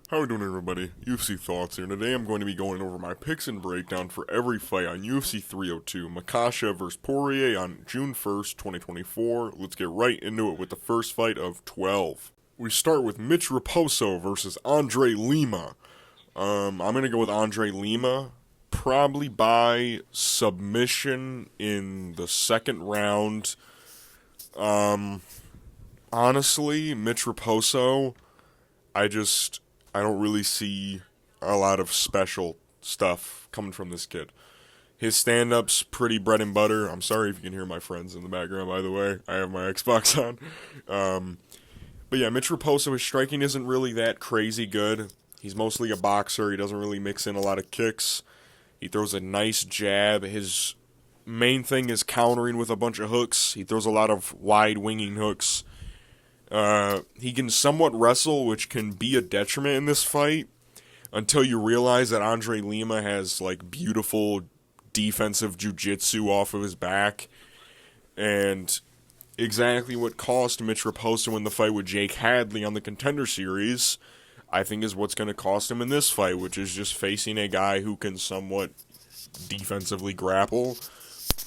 How are we doing, everybody? UFC Thoughts here. Today I'm going to be going over my picks and breakdown for every fight on UFC 302. Makhachev vs. Poirier on June 1st, 2024. Let's get right into it with the first fight of 12. We start with Mitch Raposo versus Andre Lima. I'm going to go with Andre Lima, probably by submission in the second round. Honestly, Mitch Raposo, I don't really see a lot of special stuff coming from this kid. His stand-up's pretty bread and butter. I'm sorry if you can hear my friends in the background, by the way. I have my Xbox on. But yeah, Mitch Raposo, his striking isn't really that crazy good. He's mostly a boxer. He doesn't really mix in a lot of kicks. He throws a nice jab. His main thing is countering with a bunch of hooks. He throws a lot of wide winging hooks. He can somewhat wrestle, which can be a detriment in this fight until you realize that Andre Lima has like beautiful defensive jiu-jitsu off of his back. And exactly what cost Mitch Raposo in the fight with Jake Hadley on the Contender Series, I think is what's going to cost him in this fight, which is just facing a guy who can somewhat defensively grapple.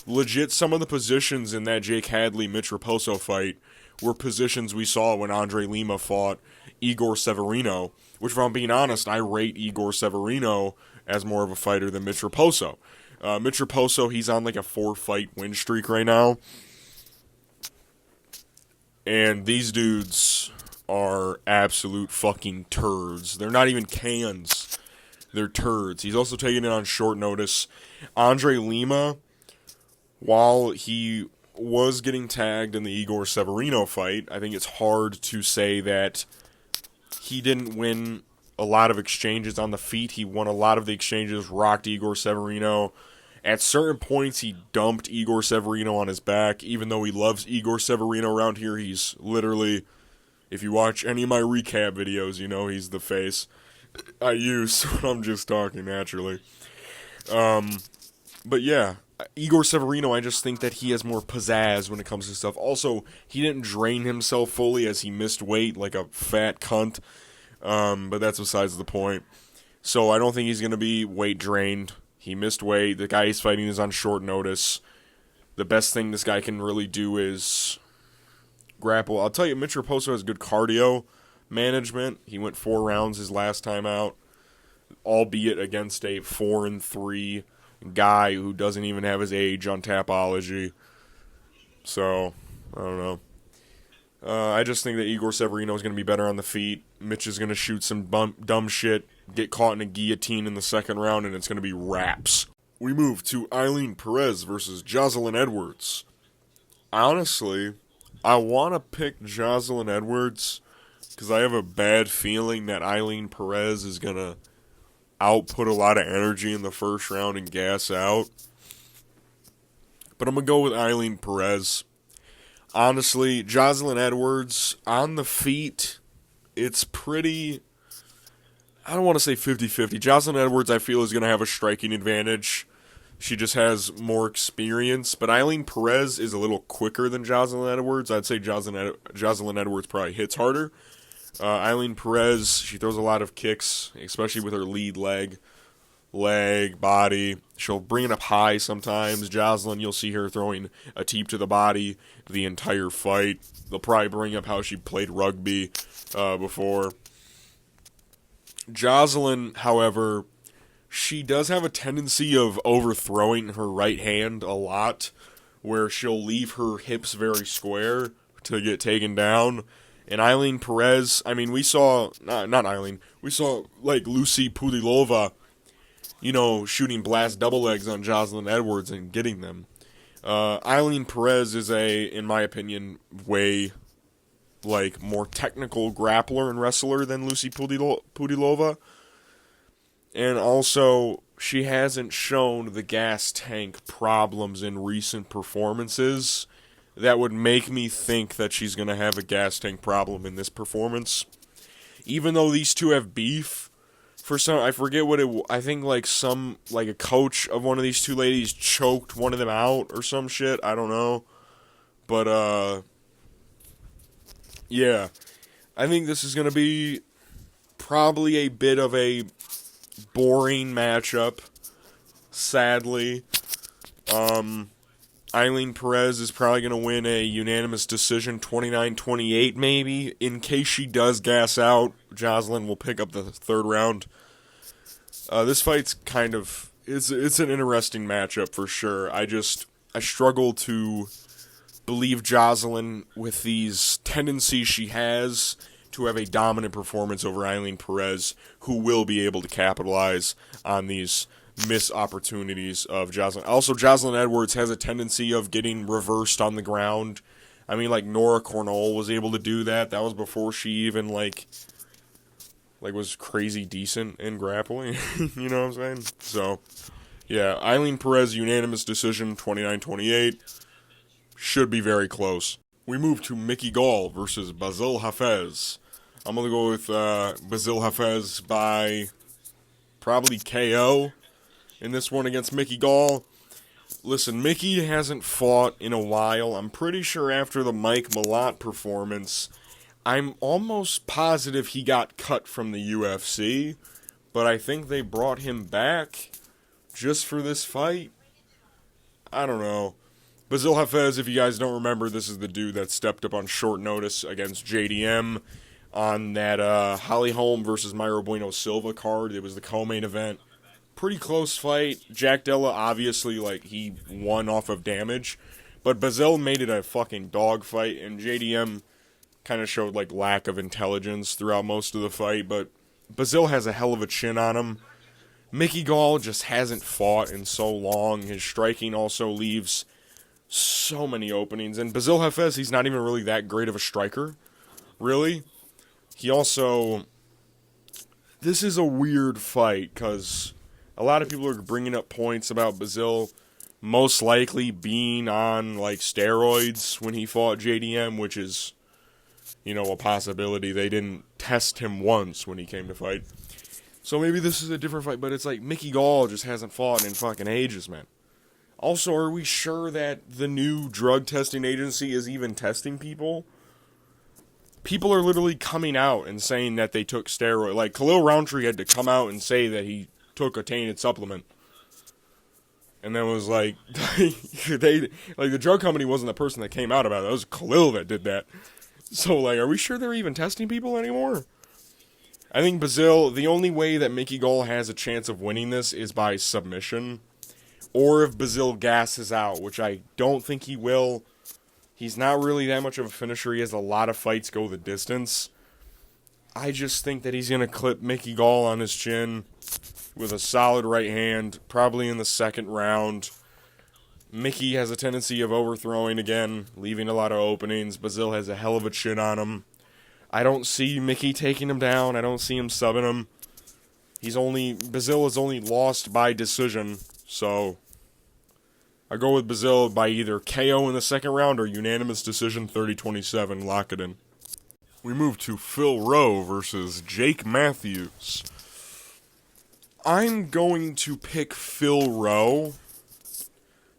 Legit, some of the positions in that Jake Hadley-Mitch Raposo fight were positions we saw when Andre Lima fought Igor Severino, which, if I'm being honest, I rate Igor Severino as more of a fighter than Mitch Raposo. Mitch Raposo, he's on like a 4-fight win streak right now. And these dudes are absolute fucking turds. They're not even cans. They're turds. He's also taking it on short notice. Andre Lima, while he was getting tagged in the Igor Severino fight, I think it's hard to say that he didn't win a lot of exchanges on the feet. He won a lot of the exchanges, rocked Igor Severino. At certain points, he dumped Igor Severino on his back, even though he loves Igor Severino around here. He's literally, if you watch any of my recap videos, you know he's the face I use when I'm just talking naturally. But yeah, Igor Severino, I just think that he has more pizzazz when it comes to stuff. Also, he didn't drain himself fully as he missed weight like a fat cunt. But that's besides the point. So I don't think he's going to be weight drained. He missed weight. The guy he's fighting is on short notice. The best thing this guy can really do is grapple. I'll tell you, Mitch Raposo has good cardio management. He went 4 rounds his last time out, albeit against a 4-3 guy who doesn't even have his age on Tapology. So, I don't know. I just think that Igor Severino is going to be better on the feet. Mitch is going to shoot some dumb shit, get caught in a guillotine in the second round, and it's going to be wraps. We move to Eileen Perez versus Jocelyn Edwards. Honestly, I want to pick Jocelyn Edwards because I have a bad feeling that Eileen Perez is going to output a lot of energy in the first round and gas out. But I'm going to go with Eileen Perez. Honestly, Jocelyn Edwards, on the feet, it's pretty, I don't want to say 50-50. Jocelyn Edwards, I feel, is going to have a striking advantage. She just has more experience. But Eileen Perez is a little quicker than Jocelyn Edwards. I'd say Jocelyn Edwards probably hits harder. Eileen Perez, she throws a lot of kicks, especially with her lead leg, body. She'll bring it up high sometimes. Jocelyn, you'll see her throwing a teep to the body the entire fight. They'll probably bring up how she played rugby before. Jocelyn, however, she does have a tendency of overthrowing her right hand a lot, where she'll leave her hips very square to get taken down. And Eileen Perez, I mean, we saw, not Eileen, we saw, like, Lucy Pudilova, you know, shooting blast double legs on Jocelyn Edwards and getting them. Eileen Perez is in my opinion, way, like, more technical grappler and wrestler than Lucy Pudilova. And also, she hasn't shown the gas tank problems in recent performances that would make me think that she's going to have a gas tank problem in this performance. Even though these two have beef, for some, I forget what I think like a coach of one of these two ladies choked one of them out or some shit, I don't know. But, yeah, I think this is going to be probably a bit of a boring matchup, sadly. Eileen Perez is probably going to win a unanimous decision, 29-28 maybe. In case she does gas out, Jocelyn will pick up the third round. This fight's kind of... It's an interesting matchup for sure. I struggle to believe Jocelyn, with these tendencies she has, to have a dominant performance over Eileen Perez, who will be able to capitalize on these missed opportunities of Jocelyn. Also, Jocelyn Edwards has a tendency of getting reversed on the ground. I mean, like, Nora Cornell was able to do that. That was before she even, like was crazy decent in grappling. You know what I'm saying? So, yeah, Eileen Perez, unanimous decision, 29-28. Should be very close. We move to Mickey Gall versus Basile Hafez. I'm going to go with Basile Hafez by probably KO in this one against Mickey Gall. Listen, Mickey hasn't fought in a while. I'm pretty sure after the Mike Malott performance, I'm almost positive he got cut from the UFC, but I think they brought him back just for this fight. I don't know. Basile Hafez, if you guys don't remember, this is the dude that stepped up on short notice against JDM on that Holly Holm versus Myro Bueno Silva card. It was the co-main event. Pretty close fight. Jack Della, obviously, he won off of damage, but Basile made it a fucking dog fight, and JDM kind of showed, lack of intelligence throughout most of the fight, but Basile has a hell of a chin on him. Mickey Gall just hasn't fought in so long. His striking also leaves so many openings, and Basile Hafez, he's not even really that great of a striker, really. He also... This is a weird fight, because a lot of people are bringing up points about Basile most likely being on, steroids when he fought JDM, which is, a possibility. They didn't test him once when he came to fight. So maybe this is a different fight, but it's Mickey Gall just hasn't fought in fucking ages, man. Also, are we sure that the new drug testing agency is even testing people? People are literally coming out and saying that they took steroids. Khalil Roundtree had to come out and say that he took a tainted supplement. And then was the drug company wasn't the person that came out about it. It was Khalil that did that. So, are we sure they're even testing people anymore? I think Basile, the only way that Mickey Gall has a chance of winning this is by submission. Or if Basile gasses out, which I don't think he will. He's not really that much of a finisher. He has a lot of fights go the distance. I just think that he's going to clip Mickey Gall on his chin with a solid right hand, probably in the second round. Mickey has a tendency of overthrowing again, leaving a lot of openings. Basile has a hell of a chin on him. I don't see Mickey taking him down. I don't see him subbing him. Basile is only lost by decision, so I go with Basile by either KO in the second round or unanimous decision 30-27. Lock it in. We move to Phil Rowe versus Jake Matthews. I'm going to pick Phil Rowe,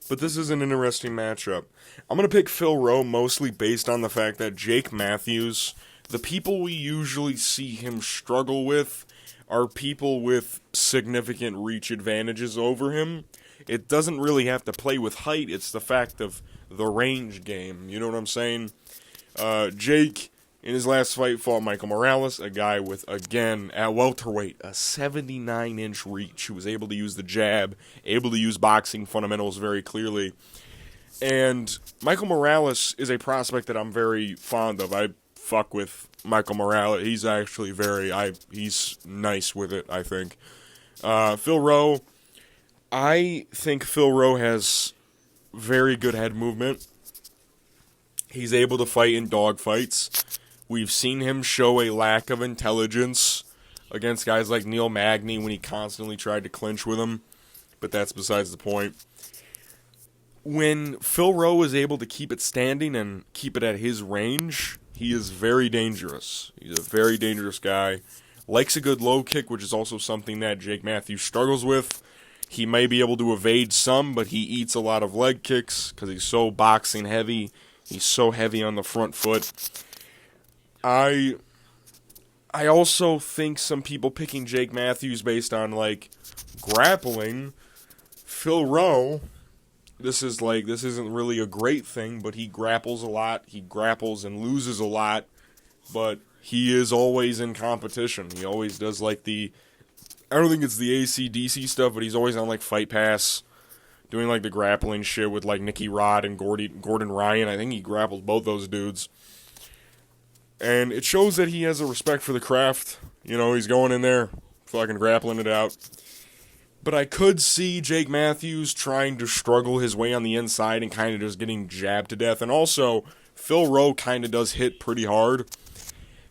but this is an interesting matchup. I'm going to pick Phil Rowe mostly based on the fact that Jake Matthews, the people we usually see him struggle with are people with significant reach advantages over him. It doesn't really have to play with height, it's the fact of the range game, you know what I'm saying? Jake, in his last fight, fought Michael Morales, a guy with, again, at welterweight, a 79-inch reach, who was able to use the jab, able to use boxing fundamentals very clearly. And Michael Morales is a prospect that I'm very fond of. I fuck with Michael Morales. He's actually he's nice with it, I think. Phil Rowe, I think Phil Rowe has very good head movement. He's able to fight in dogfights. We've seen him show a lack of intelligence against guys like Neil Magny when he constantly tried to clinch with him, but that's besides the point. When Phil Rowe is able to keep it standing and keep it at his range, he is very dangerous. He's a very dangerous guy. Likes a good low kick, which is also something that Jake Matthews struggles with. He may be able to evade some, but he eats a lot of leg kicks because he's so boxing heavy. He's so heavy on the front foot. I I also think some people picking Jake Matthews based on, like, grappling. Phil Rowe, this isn't really a great thing, but he grapples a lot. He grapples and loses a lot, but he is always in competition. He always does, like, I don't think it's the AC/DC stuff, but he's always on, like, Fight Pass, doing, like, the grappling shit with, like, Nicky Rod and Gordon Ryan. I think he grappled both those dudes. And it shows that he has a respect for the craft. You know, he's going in there, fucking grappling it out. But I could see Jake Matthews trying to struggle his way on the inside and kind of just getting jabbed to death. And also, Phil Rowe kind of does hit pretty hard.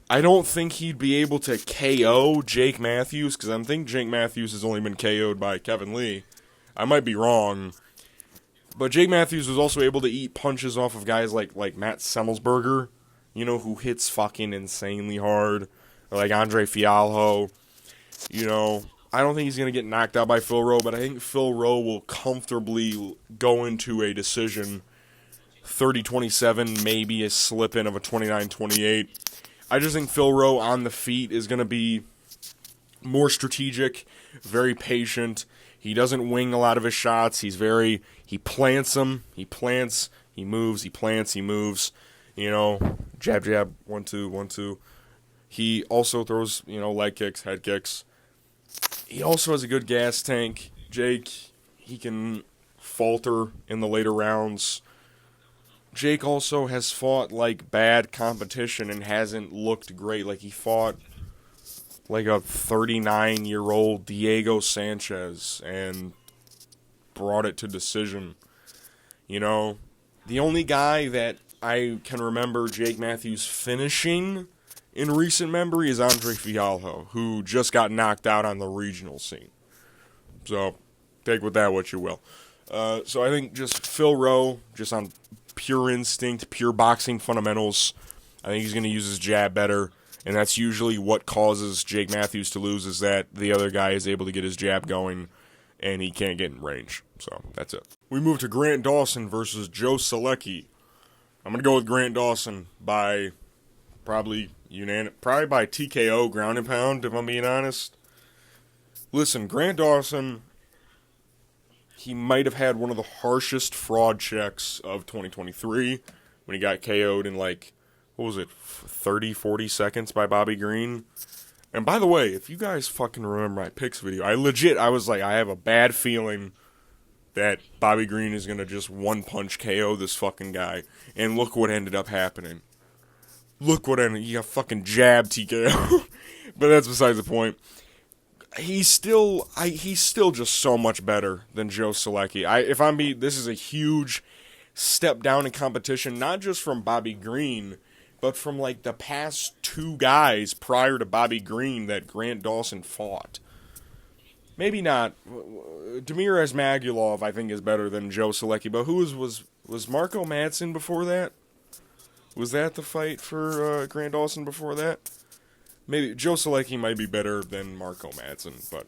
I don't think he'd be able to KO Jake Matthews, because I think Jake Matthews has only been KO'd by Kevin Lee. I might be wrong. But Jake Matthews was also able to eat punches off of guys like Matt Semmelsberger, you know, who hits fucking insanely hard. Or like Andre Fialho. You know, I don't think he's going to get knocked out by Phil Rowe, but I think Phil Rowe will comfortably go into a decision 30-27, maybe a slip-in of a 29-28. I just think Phil Rowe on the feet is going to be more strategic, very patient. He doesn't wing a lot of his shots. He plants them. He plants, he moves, he plants, he moves. You know, jab, jab, 1-2, 1-2. He also throws, you know, leg kicks, head kicks. He also has a good gas tank. Jake, he can falter in the later rounds. Jake also has fought, like, bad competition and hasn't looked great. Like, he fought, like, a 39-year-old Diego Sanchez and brought it to decision. You know, the only guy that I can remember Jake Matthews finishing in recent memory is Andre Fialho, who just got knocked out on the regional scene. So, take with that what you will. So I think just Phil Rowe, just on pure instinct, pure boxing fundamentals, I think he's going to use his jab better, and that's usually what causes Jake Matthews to lose, is that the other guy is able to get his jab going, and he can't get in range. So, that's it. We move to Grant Dawson versus Joe Selecki. I'm going to go with Grant Dawson by probably by TKO, ground and pound, if I'm being honest. Listen, Grant Dawson, he might have had one of the harshest fraud checks of 2023 when he got KO'd in, like, 30, 40 seconds by Bobby Green. And by the way, if you guys fucking remember my picks video, I was like, I have a bad feeling that Bobby Green is going to just one-punch KO this fucking guy. And look what ended up happening. He got fucking jabbed TKO. But that's besides the point. He's still just so much better than Joe Selecki. This is a huge step down in competition, not just from Bobby Green, but from, like, the past two guys prior to Bobby Green that Grant Dawson fought. Maybe not. Damir Ismagulov, I think, is better than Joe Selecki, but who was Marco Madsen before that? Was that the fight for Grant Dawson before that? Maybe Joe Selecki might be better than Marco Madsen, but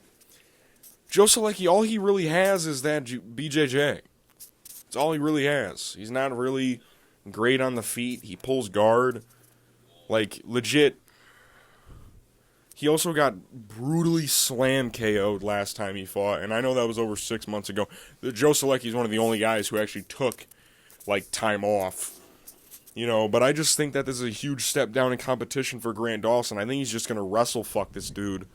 Joe Selecki, all he really has is that BJJ. That's all he really has. He's not really great on the feet. He pulls guard. Like, legit. He also got brutally slam KO'd last time he fought, and I know that was over 6 months ago. Joe Selecki is one of the only guys who actually took, like, time off. You know, but I just think that this is a huge step down in competition for Grant Dawson. I think he's just going to wrestle fuck this dude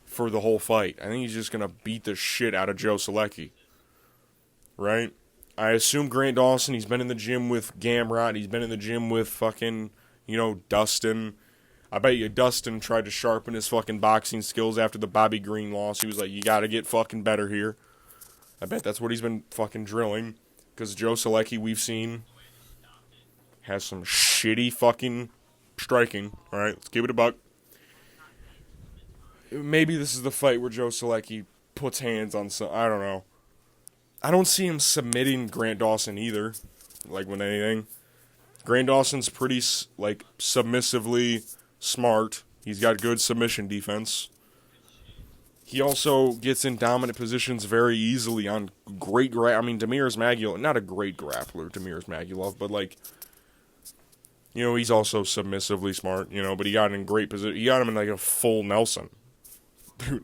for the whole fight. I think he's just going to beat the shit out of Joe Selecki. Right? I assume Grant Dawson, he's been in the gym with Gamrot. He's been in the gym with fucking, you know, Dustin. I bet you Dustin tried to sharpen his fucking boxing skills after the Bobby Green loss. He was like, you got to get fucking better here. I bet that's what he's been fucking drilling. Because Joe Selecki, we've seen, has some shitty fucking striking. Alright, let's give it a buck. Maybe this is the fight where Joe Selecki puts hands on some, I don't know. I don't see him submitting Grant Dawson either. Like, with anything. Grant Dawson's pretty, like, submissively smart. He's got good submission defense. He also gets in dominant positions very easily on Damir Ismagulov, not a great grappler, Damir Ismagulov, but, like, You know, he's also submissively smart, you know, but he got in great position. He got him in like a full Nelson. Dude,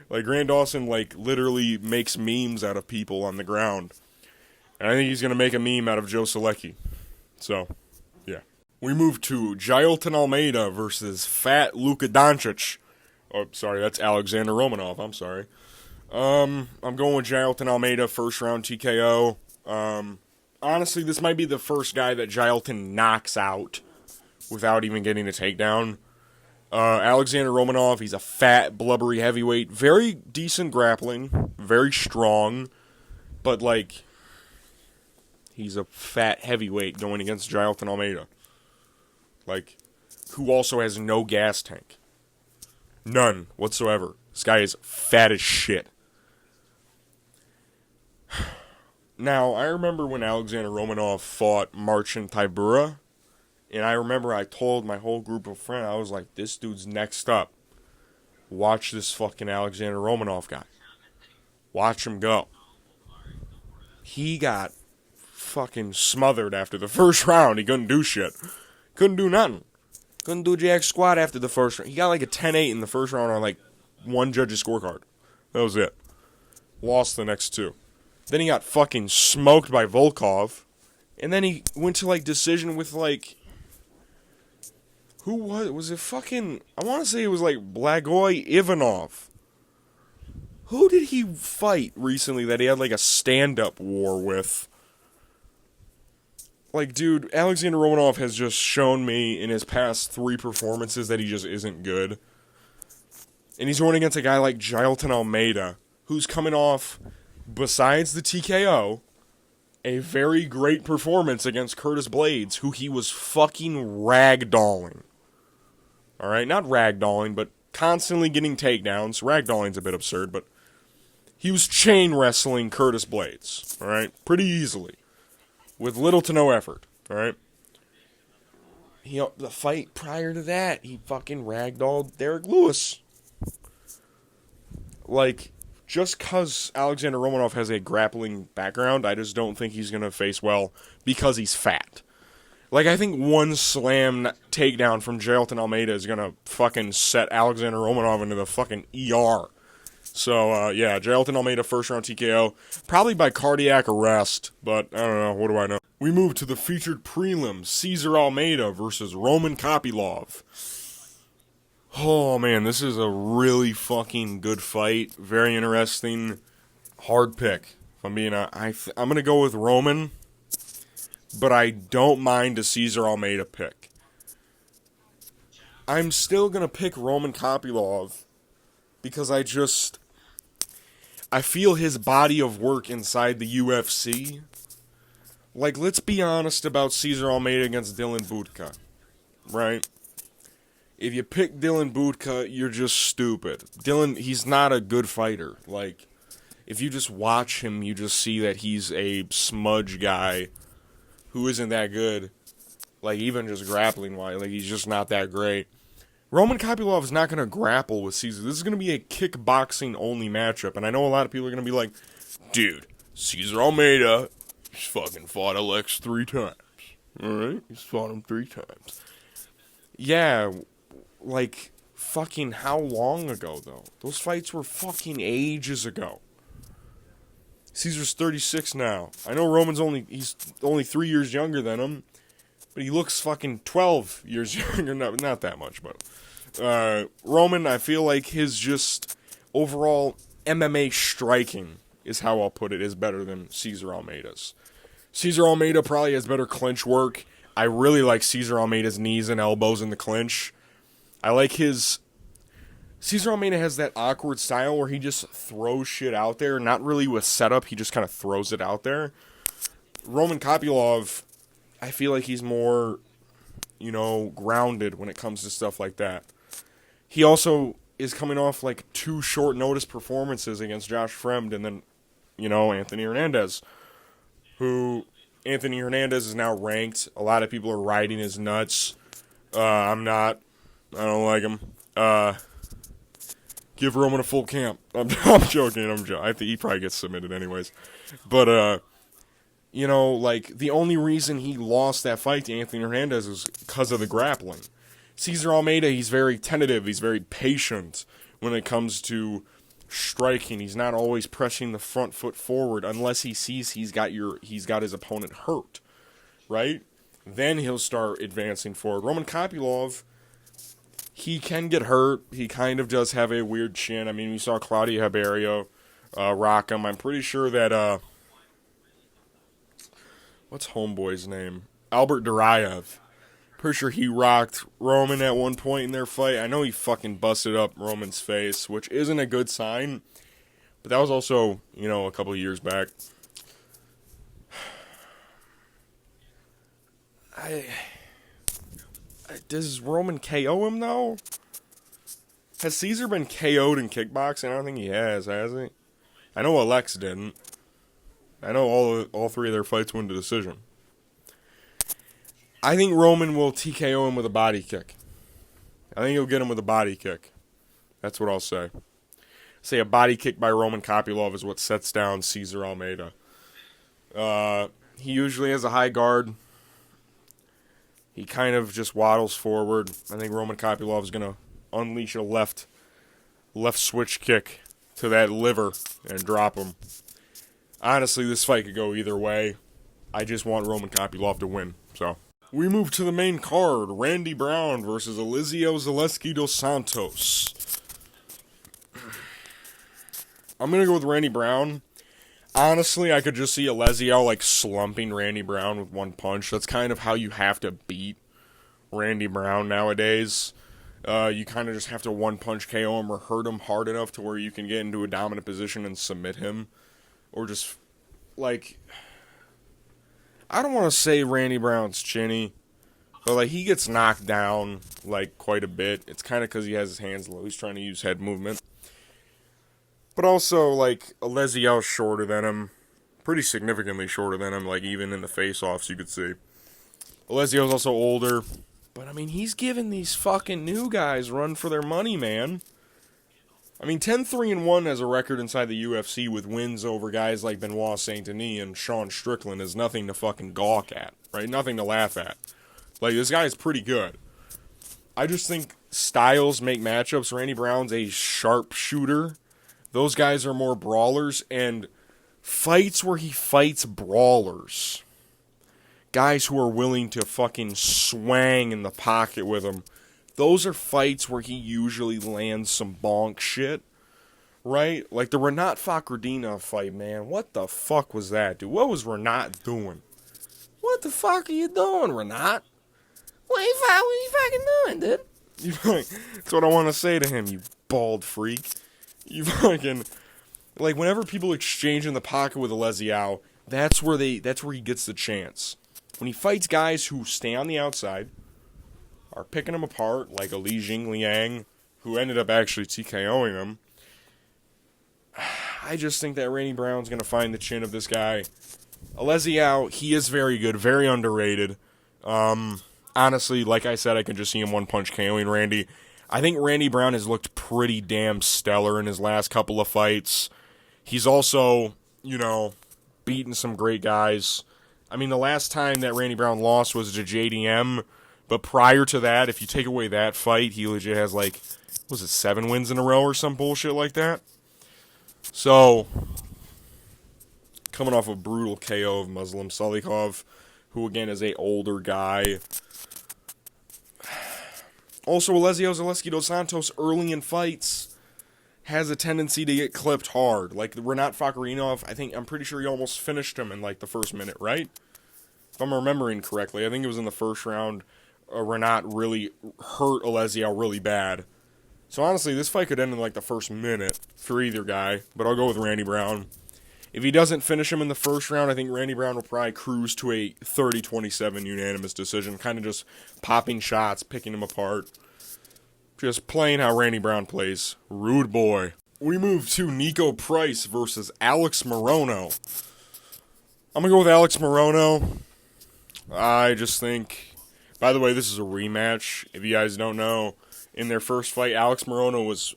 like Grant Dawson, like, literally makes memes out of people on the ground. And I think he's going to make a meme out of Joe Selecki. So, yeah. We move to Jailton Almeida versus Fat Luka Doncic. Oh, sorry, that's Alexander Romanov. I'm sorry. I'm going with Jailton Almeida, first round TKO. Honestly, this might be the first guy that Jailton knocks out without even getting a takedown. Alexander Romanov, he's a fat, blubbery heavyweight. Very decent grappling. Very strong. But, like, he's a fat heavyweight going against Jailton Almeida. Like, who also has no gas tank. None whatsoever. This guy is fat as shit. Now, I remember when Alexander Romanov fought Marcin Tybura, and I remember I told my whole group of friends, I was like, this dude's next up. Watch this fucking Alexander Romanov guy. Watch him go. He got fucking smothered after the first round. He couldn't do shit. Couldn't do nothing. Couldn't do jack squat after the first round. He got like a 10-8 in the first round on like one judge's scorecard. That was it. Lost the next two. Then he got fucking smoked by Volkov. And then he went to, like, decision with, like... Who was it? Was it fucking... I want to say it was, like, Blagoy Ivanov. Who did he fight recently that he had, like, a stand-up war with? Like, dude, Alexander Romanov has just shown me in his past 3 performances that he just isn't good. And he's going against a guy like Jailton Almeida, who's coming off... Besides the TKO, a very great performance against Curtis Blades, who he was fucking ragdolling. Alright, not ragdolling, but constantly getting takedowns. Ragdolling's a bit absurd, but he was chain wrestling Curtis Blades. Alright, pretty easily. With little to no effort. Alright. The fight prior to that, he fucking ragdolled Derek Lewis. Like... Just because Alexander Romanov has a grappling background, I just don't think he's going to face well because he's fat. Like, I think one slam takedown from Jailton Almeida is going to fucking set Alexander Romanov into the fucking ER. So, yeah, Jailton Almeida first round TKO. Probably by cardiac arrest, but I don't know. What do I know? We move to the featured prelim. Cesar Almeida versus Roman Kopylov. Oh, man, this is a really fucking good fight. Very interesting. Hard pick. If I'm being I'm going to go with Roman, but I don't mind a Cesar Almeida pick. I'm still going to pick Roman Kopylov because I feel his body of work inside the UFC. Like, let's be honest about Cesar Almeida against Dylan Budka, right? If you pick Dylan Budka, you're just stupid. Dylan, he's not a good fighter. Like, if you just watch him, you just see that he's a smudge guy who isn't that good. Like, even just grappling-wise, like, he's just not that great. Roman Kopylov is not going to grapple with Cesar. This is going to be a kickboxing-only matchup, and I know a lot of people are going to be like, dude, Cesar Almeida, he's fucking fought Alex 3 times. Alright? He's fought him 3 times. Yeah, like, fucking how long ago, though? Those fights were fucking ages ago. Caesar's 36 now. I know Roman's he's only 3 years younger than him, but he looks fucking 12 years younger. Not that much, but Roman, I feel like his just overall MMA striking is how I'll put it, is better than Cesar Almeida's. Cesar Almeida probably has better clinch work. I really like Cesar Almeida's knees and elbows in the clinch. I like his... Cesar Almeida has that awkward style where he just throws shit out there. Not really with setup, he just kind of throws it out there. Roman Kopylov, I feel like he's more, grounded when it comes to stuff like that. He also is coming off like 2 short notice performances against Josh Fremd and then, Anthony Hernandez. Anthony Hernandez is now ranked. A lot of people are riding his nuts. I'm not. I don't like him. Give Roman a full camp. I'm joking. I think he probably gets submitted anyways. But, like, the only reason he lost that fight to Anthony Hernandez is because of the grappling. Cesar Almeida, he's very tentative, he's very patient when it comes to striking. He's not always pressing the front foot forward unless he sees he's got his opponent hurt, right? Then he'll start advancing forward. Roman Kopylov, he can get hurt. He kind of does have a weird chin. I mean, we saw Claudio Ribeiro rock him. I'm pretty sure that, what's homeboy's name? Albert Duraev. Pretty sure he rocked Roman at one point in their fight. I know he fucking busted up Roman's face, which isn't a good sign. But that was also, a couple of years back. Does Roman KO him, though? Has Caesar been KO'd in kickboxing? I don't think he has he? I know Alex didn't. I know all three of their fights went to decision. I think Roman will TKO him with a body kick. I think he'll get him with a body kick. That's what I'll say. Say a body kick by Roman Kopylov is what sets down Cesar Almeida. He usually has a high guard. He kind of just waddles forward. I think Roman Kopylov is going to unleash a left switch kick to that liver and drop him. Honestly, this fight could go either way. I just want Roman Kopylov to win. So we move to the main card. Randy Brown versus Elizeu Zaleski dos Santos. I'm going to go with Randy Brown. Honestly, I could just see Elizeu slumping Randy Brown with one punch. That's kind of how you have to beat Randy Brown nowadays. You kind of just have to one-punch KO him or hurt him hard enough to where you can get into a dominant position and submit him. Or just, I don't want to say Randy Brown's chinny, but, he gets knocked down, quite a bit. It's kind of because he has his hands low. He's trying to use head movement. But also, Elizeu's shorter than him. Pretty significantly shorter than him, even in the face-offs you could see. Elizeu's also older. But, he's giving these fucking new guys run for their money, man. 10-3-1 as a record inside the UFC with wins over guys like Benoit Saint-Denis and Sean Strickland is nothing to fucking gawk at, right? Nothing to laugh at. This guy is pretty good. I just think styles make matchups. Randy Brown's a sharp shooter. Those guys are more brawlers, and fights where he fights brawlers, guys who are willing to fucking swang in the pocket with him, those are fights where he usually lands some bonk shit, right? Like the Renat Fakhreddinov fight, man. What the fuck was that, dude? What was Renat doing? What the fuck are you doing, Renat? What are you fucking doing, dude? That's what I want to say to him, you bald freak. You fucking, whenever people exchange in the pocket with Elizeu, that's where he gets the chance. When he fights guys who stay on the outside, are picking him apart, like a Li Jingliang, who ended up actually TKOing him, I just think that Randy Brown's going to find the chin of this guy. Elizeu, he is very good, very underrated. Honestly, like I said, I can just see him one-punch KOing Randy. I think Randy Brown has looked pretty damn stellar in his last couple of fights. He's also, beaten some great guys. The last time that Randy Brown lost was to JDM, but prior to that, if you take away that fight, he legit has, 7 wins in a row or some bullshit like that? So, coming off a brutal KO of Muslim Salikov, who again is a older guy. Also, Elizeu Zaleski dos Santos, early in fights, has a tendency to get clipped hard. Like Renat Fakhreddinov, I'm pretty sure he almost finished him in the first minute, right? If I'm remembering correctly, I think it was in the first round. Renat really hurt Elizeu really bad. So honestly, this fight could end in the first minute for either guy, but I'll go with Randy Brown. If he doesn't finish him in the first round, I think Randy Brown will probably cruise to a 30-27 unanimous decision, kind of just popping shots, picking him apart. Just playing how Randy Brown plays. Rude boy. We move to Nico Price versus Alex Morono. I'm going to go with Alex Morono. I just think... By the way, this is a rematch. If you guys don't know, in their first fight, Alex Morono was,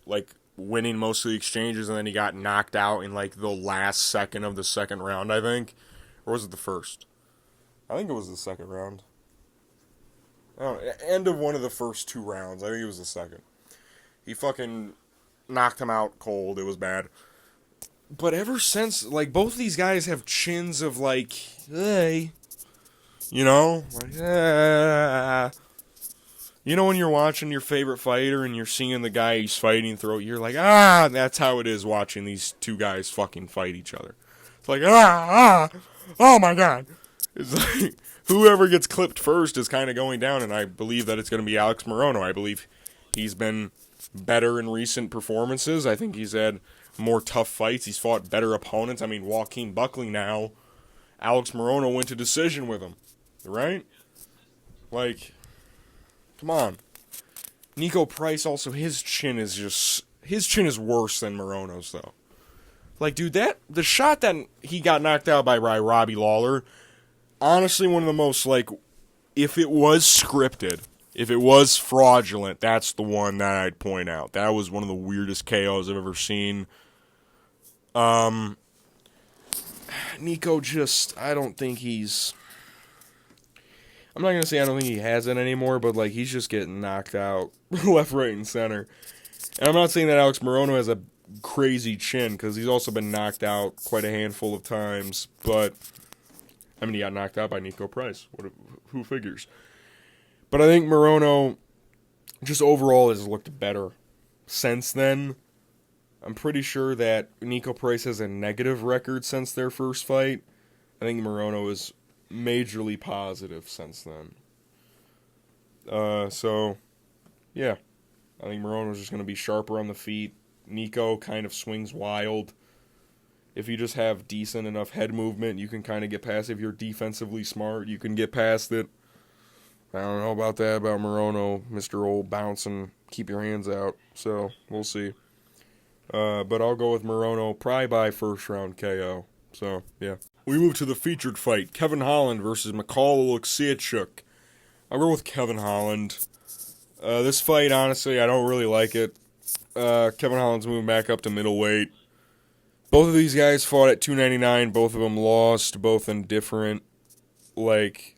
winning most of the exchanges, and then he got knocked out in, the last second of the second round, I think. Or was it the first? I think it was the second round. I don't know, end of one of the first 2 rounds. I think it was the second. He fucking knocked him out cold. It was bad. But ever since, like, both of these guys have chins of, like, hey. You know? Like, You know when you're watching your favorite fighter and you're seeing the guy he's fighting throw, you're like, that's how it is watching these 2 guys fucking fight each other. It's like, oh my god. It's like, whoever gets clipped first is kind of going down, and I believe that it's going to be Alex Morono. I believe he's been better in recent performances. I think he's had more tough fights. He's fought better opponents. I mean, Joaquin Buckley now, Alex Morono went to decision with him, right? Like, come on. Nico Price also, his chin is worse than Morono's, though. Like, dude, the shot that he got knocked out by Robbie Lawler, honestly, one of the most, like, if it was scripted, if it was fraudulent, that's the one that I'd point out. That was one of the weirdest KOs I've ever seen. Nico I don't think he's... I'm not going to say I don't think he has it anymore, but, like, he's just getting knocked out left, right, and center. And I'm not saying that Alex Morono has a crazy chin, because he's also been knocked out quite a handful of times, but, I mean, he got knocked out by Nico Price. Who figures? But I think Morono just overall has looked better since then. I'm pretty sure that Nico Price has a negative record since their first fight. I think Morono is majorly positive since then. So, yeah. I think Morono's just going to be sharper on the feet. Nico kind of swings wild. If you just have decent enough head movement, you can kind of get past it. If you're defensively smart, you can get past it. I don't know about that, about Morono, Mr. Old Bounce and keep your hands out. So, we'll see. But I'll go with Morono probably by first round KO. So, yeah. We move to the featured fight. Kevin Holland versus Makhachev Oleksiejczuk. I'll go with Kevin Holland. This fight, honestly, I don't really like it. Kevin Holland's moving back up to middleweight. Both of these guys fought at 299. Both of them lost, both in different, like,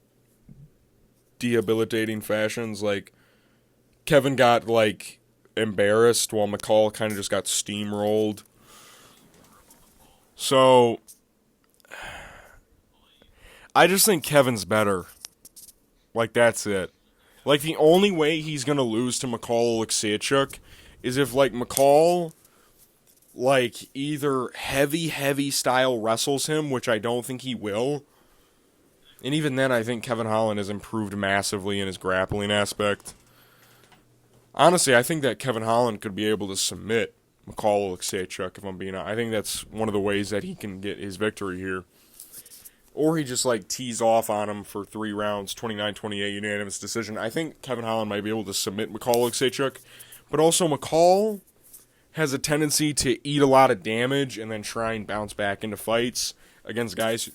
debilitating fashions. Like, Kevin got, like, embarrassed while McCall kind of just got steamrolled. So, I just think Kevin's better. Like, that's it. Like, the only way he's going to lose to Makhachev Oleksiejczuk is if, like, McCall, like, either heavy style wrestles him, which I don't think he will. And even then, I think Kevin Holland has improved massively in his grappling aspect. Honestly, I think that Kevin Holland could be able to submit Makhachev Oleksiejczuk, if I'm being honest. I think that's one of the ways that he can get his victory here. Or he just, like, tees off on him for 3 rounds, 29-28, unanimous decision. I think Kevin Holland might be able to submit Makhachev Oleksiejczuk. But also, McCall has a tendency to eat a lot of damage and then try and bounce back into fights against guys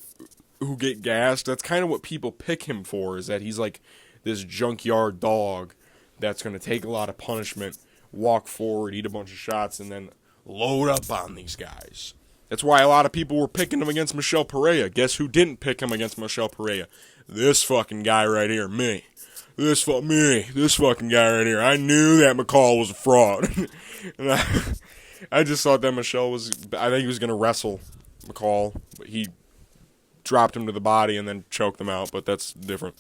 who get gassed. That's kind of what people pick him for, is that he's like this junkyard dog that's going to take a lot of punishment, walk forward, eat a bunch of shots, and then load up on these guys. That's why a lot of people were picking him against Michel Pereira. Guess who didn't pick him against Michel Pereira? This fucking guy right here, me. This fucking guy right here. I knew that McCall was a fraud. And I just thought that Michel I think he was going to wrestle McCall. But he dropped him to the body and then choked him out, but that's different.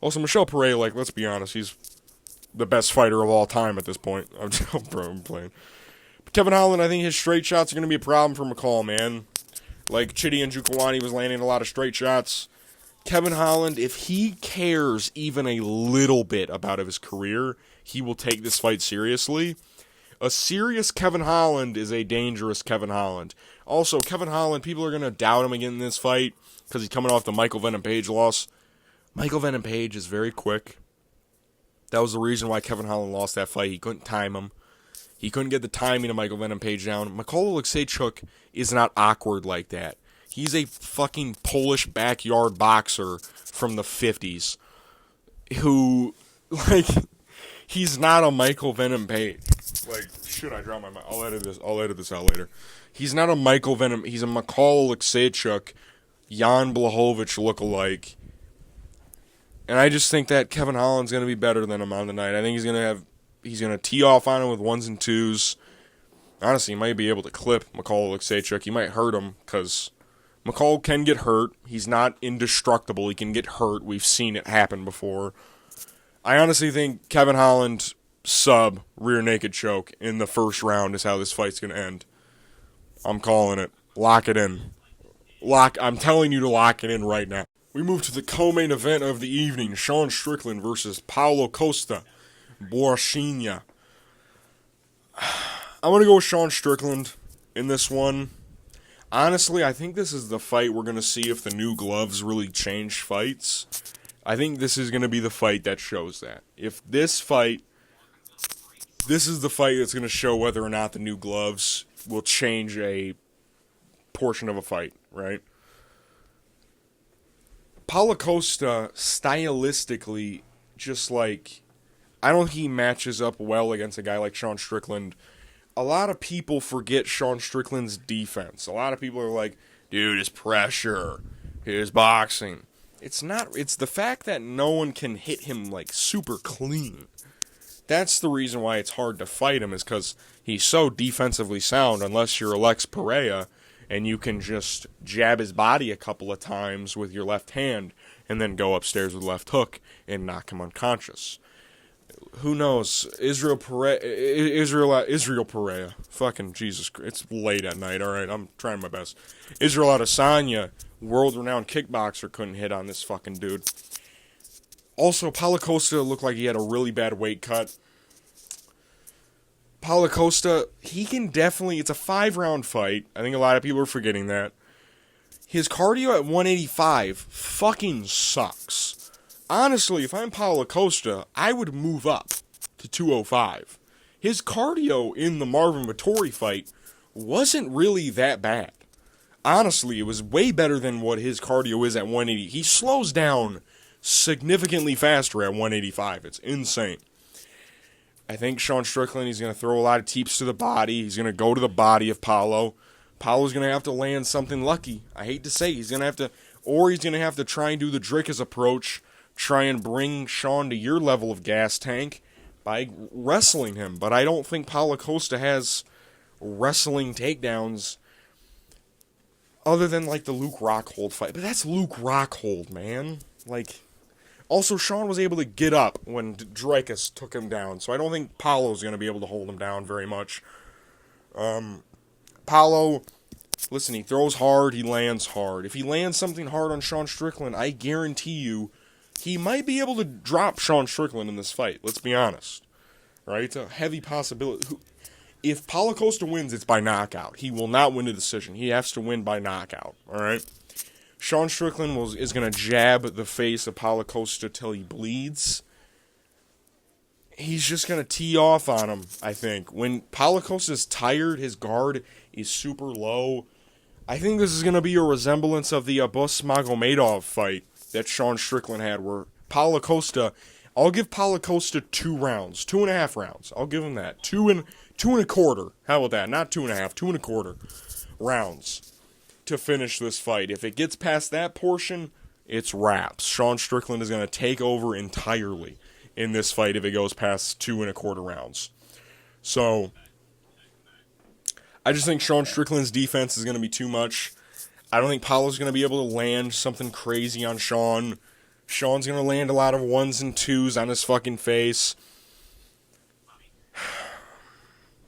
Also, Michel Pereira, like, let's be honest, he's the best fighter of all time at this point. I'm playing. Kevin Holland, I think his straight shots are going to be a problem for McCall, man. Like, Chidi Njokuani was landing a lot of straight shots. Kevin Holland, if he cares even a little bit about his career, he will take this fight seriously. A serious Kevin Holland is a dangerous Kevin Holland. Also, Kevin Holland, people are going to doubt him again in this fight because he's coming off the Michael Venom Page loss. Michael Venom Page is very quick. That was the reason why Kevin Holland lost that fight. He couldn't time him. He couldn't get the timing of Michael Venom Page down. Makhachev Oleksiejczuk is not awkward like that. He's a fucking Polish backyard boxer from the 50s who, like, he's not a Michael Venom Page. Like, should I drop my I'll edit this out later. He's not a Michael Venom. He's a Makhachev Oleksiejczuk Jan Blachowicz look-alike. And I just think that Kevin Holland's going to be better than him on the night. I think he's going to tee off on him with ones and twos. Honestly, he might be able to clip Mikhail Alekseychuk. He might hurt him because Mikhail can get hurt. He's not indestructible. He can get hurt. We've seen it happen before. I honestly think Kevin Holland sub rear naked choke in the first round is how this fight's going to end. I'm calling it. Lock it in. I'm telling you to lock it in right now. We move to the co-main event of the evening. Sean Strickland versus Paulo Costa Borrachinha. I'm going to go with Sean Strickland in this one. Honestly, I think this is the fight we're going to see if the new gloves really change fights. I think this is going to be the fight that shows that. If this is the fight that's going to show whether or not the new gloves will change a portion of a fight, right? Paulo Costa, stylistically, just like, I don't think he matches up well against a guy like Sean Strickland. A lot of people forget Sean Strickland's defense. A lot of people are like, dude, his pressure, his boxing. It's the fact that no one can hit him, like, super clean. That's the reason why it's hard to fight him, is because he's so defensively sound, unless you're Alex Pereira, and you can just jab his body a couple of times with your left hand and then go upstairs with left hook and knock him unconscious. Who knows? Israel Pereira. Fucking Jesus Christ. It's late at night, alright? I'm trying my best. Israel Adesanya, world-renowned kickboxer, couldn't hit on this fucking dude. Also, Paulo Costa looked like he had a really bad weight cut. Paulo Costa, he can definitely... It's a 5-round fight. I think a lot of people are forgetting that. His cardio at 185 fucking sucks. Honestly, if I'm Paulo Costa, I would move up to 205. His cardio in the Marvin Vettori fight wasn't really that bad. Honestly, it was way better than what his cardio is at 180. He slows down significantly faster at 185. It's insane. I think Sean Strickland, he's going to throw a lot of teeps to the body. He's going to go to the body of Paulo. Paulo's going to have to land something lucky. I hate to say, he's going to have to, or he's going to have to try and do the Drickus approach, try and bring Sean to your level of gas tank by wrestling him. But I don't think Paulo Costa has wrestling takedowns other than, like, the Luke Rockhold fight. But that's Luke Rockhold, man. Like, also, Sean was able to get up when Dricus took him down, so I don't think Paulo's going to be able to hold him down very much. Paulo, listen, he throws hard, he lands hard. If he lands something hard on Sean Strickland, I guarantee you he might be able to drop Sean Strickland in this fight. Let's be honest. Right? It's a heavy possibility. If Paulo Costa wins, it's by knockout. He will not win a decision. He has to win by knockout. All right? Sean Strickland is going to jab the face of Paulo Costa till he bleeds. He's just going to tee off on him, I think. When Paulo Costa's tired, his guard is super low. I think this is going to be a resemblance of the Abus Magomedov fight that Sean Strickland had, where Paulo Costa, I'll give Paulo Costa 2 rounds, 2.5 rounds. I'll give him that. 2 and a quarter. How about that? Not 2.5, 2 1/4 rounds to finish this fight. If it gets past that portion, it's wraps. Sean Strickland is going to take over entirely in this fight if it goes past 2 1/4 rounds. So, I just think Sean Strickland's defense is going to be too much. I don't think Paulo's going to be able to land something crazy on Sean. Sean's going to land a lot of 1s and 2s on his fucking face.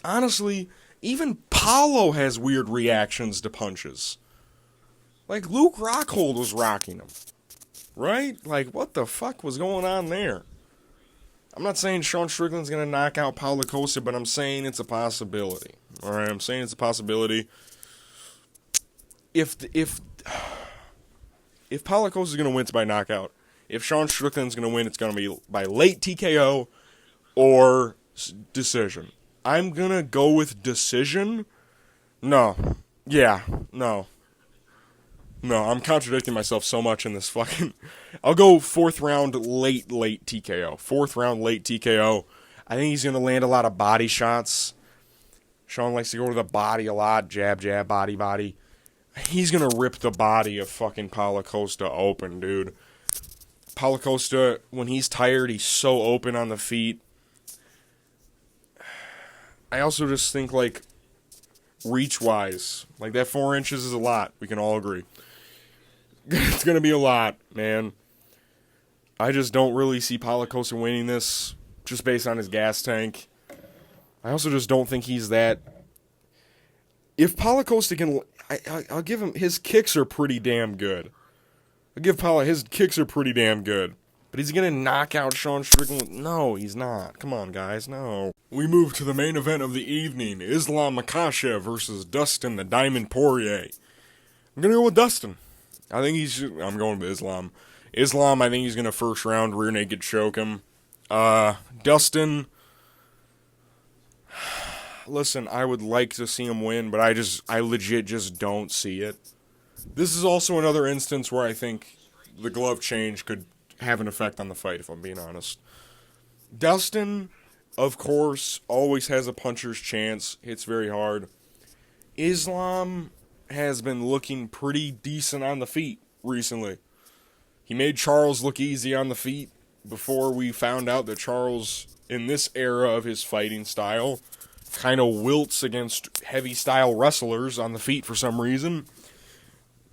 Honestly, even Paulo has weird reactions to punches. Like, Luke Rockhold was rocking him. Right? Like, what the fuck was going on there? I'm not saying Sean Strickland's going to knock out Paulo Costa, but I'm saying it's a possibility. Alright, I'm saying it's a possibility. If Paulo Costa is going to win, it's by knockout. If Sean Strickland's going to win, it's going to be by late TKO or decision. I'm going to go with decision. No. Yeah, no. No, I'm contradicting myself so much in this fucking... I'll go 4th round late TKO. 4th round late TKO. I think he's going to land a lot of body shots. Sean likes to go to the body a lot. Jab, jab, body, body. he's going to rip the body of fucking Paulo Costa open, dude. Paulo Costa, when he's tired, he's so open on the feet. I also just think, like, reach-wise, like, that 4 inches is a lot. We can all agree. It's going to be a lot, man. I just don't really see Paulo Costa winning this just based on his gas tank. I also just don't think he's that... If Paulo Costa can... I'll give him... His kicks are pretty damn good. I'll give Paulo... His kicks are pretty damn good. But he's going to knock out Sean Strickland? No, he's not. Come on, guys. No. We move to the main event of the evening. Islam Makhachev versus Dustin the Diamond Poirier. I'm going to go with Dustin. I think he's... I'm going with Islam. Islam, I think he's going to first round rear naked choke him. Dustin... Listen, I would like to see him win, but I legit just don't see it. This is also another instance where I think the glove change could have an effect on the fight, if I'm being honest. Dustin, of course, always has a puncher's chance, hits very hard. Islam has been looking pretty decent on the feet recently. He made Charles look easy on the feet before we found out that Charles, in this era of his fighting style, kind of wilts against heavy-style wrestlers on the feet for some reason.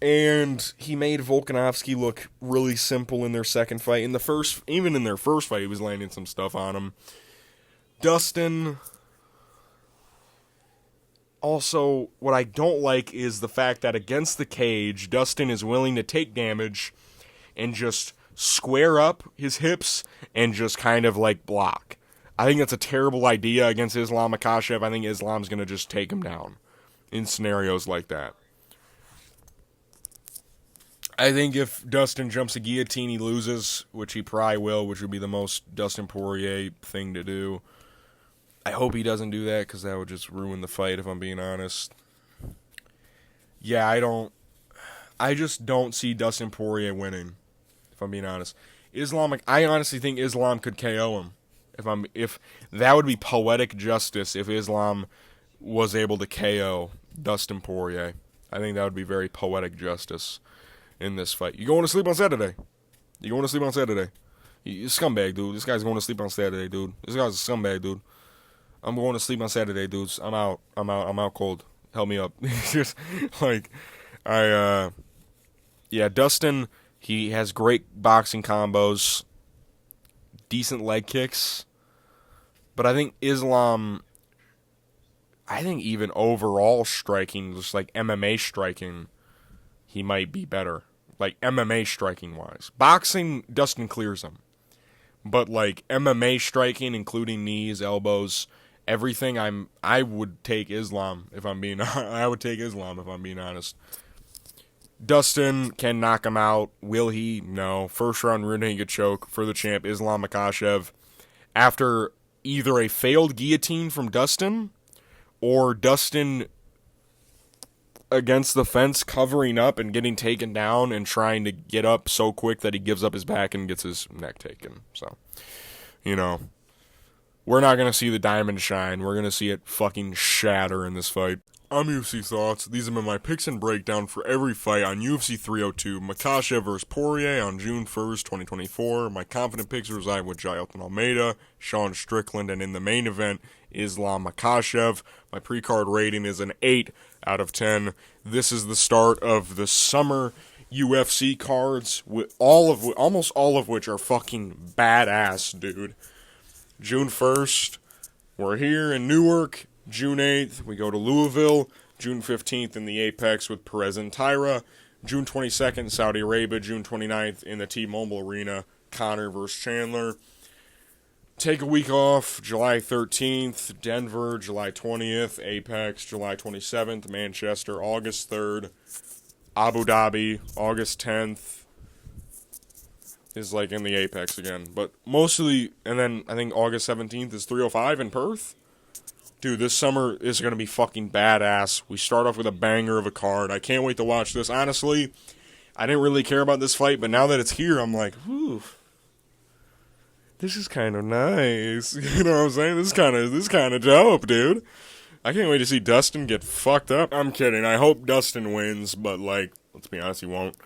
And he made Volkanovski look really simple in their second fight. Even in their first fight, he was landing some stuff on him. Dustin... Also, what I don't like is the fact that against the cage, Dustin is willing to take damage and just square up his hips and just kind of, like, block. I think that's a terrible idea against Islam Makhachev. I think Islam's going to just take him down in scenarios like that. I think if Dustin jumps a guillotine, he loses, which he probably will, which would be the most Dustin Poirier thing to do. I hope he doesn't do that, because that would just ruin the fight, if I'm being honest. Yeah, I just don't see Dustin Poirier winning, if I'm being honest. I honestly think Islam could KO him. If that would be poetic justice if Islam was able to KO Dustin Poirier. I think that would be very poetic justice in this fight. You going to sleep on Saturday? You scumbag, dude. This guy's going to sleep on Saturday, dude. This guy's a scumbag, dude. I'm going to sleep on Saturday, dudes. I'm out cold. Help me up. Just like Dustin, he has great boxing combos, decent leg kicks. But I think Islam, even overall striking, just like MMA striking, he might be better. Like MMA striking wise. Boxing, Dustin clears him. But like MMA striking, including knees, elbows, everything, I would take Islam if I'm being honest. Dustin can knock him out. Will he? No. First round rear naked choke for the champ, Islam Makhachev. After either a failed guillotine from Dustin, or Dustin against the fence covering up and getting taken down and trying to get up so quick that he gives up his back and gets his neck taken. So, we're not going to see the diamond shine. We're going to see it fucking shatter in this fight. I'm UFC Thoughts. These have been my picks and breakdown for every fight on UFC 302. Makhachev vs. Poirier on June 1st, 2024. My confident picks reside with Jailton Almeida, Sean Strickland, and in the main event, Islam Makhachev. My pre-card rating is an 8 out of 10. This is the start of the summer UFC cards, with almost all of which are fucking badass, dude. June 1st, we're here in Newark. June 8th, we go to Louisville. June 15th in the Apex with Perez and Tyra. June 22nd, Saudi Arabia. June 29th in the T-Mobile Arena, Conor vs. Chandler. Take a week off, July 13th, Denver, July 20th, Apex, July 27th, Manchester, August 3rd, Abu Dhabi, August 10th, is like in the Apex again. But mostly, and then I think August 17th is 305 in Perth. Dude, this summer is going to be fucking badass. We start off with a banger of a card. I can't wait to watch this. Honestly, I didn't really care about this fight, but now that it's here, I'm like, whew. This is kind of nice. You know what I'm saying? This is kind of dope, dude. I can't wait to see Dustin get fucked up. I'm kidding. I hope Dustin wins, but, like, let's be honest, he won't.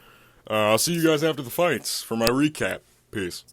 I'll see you guys after the fights for my recap. Peace.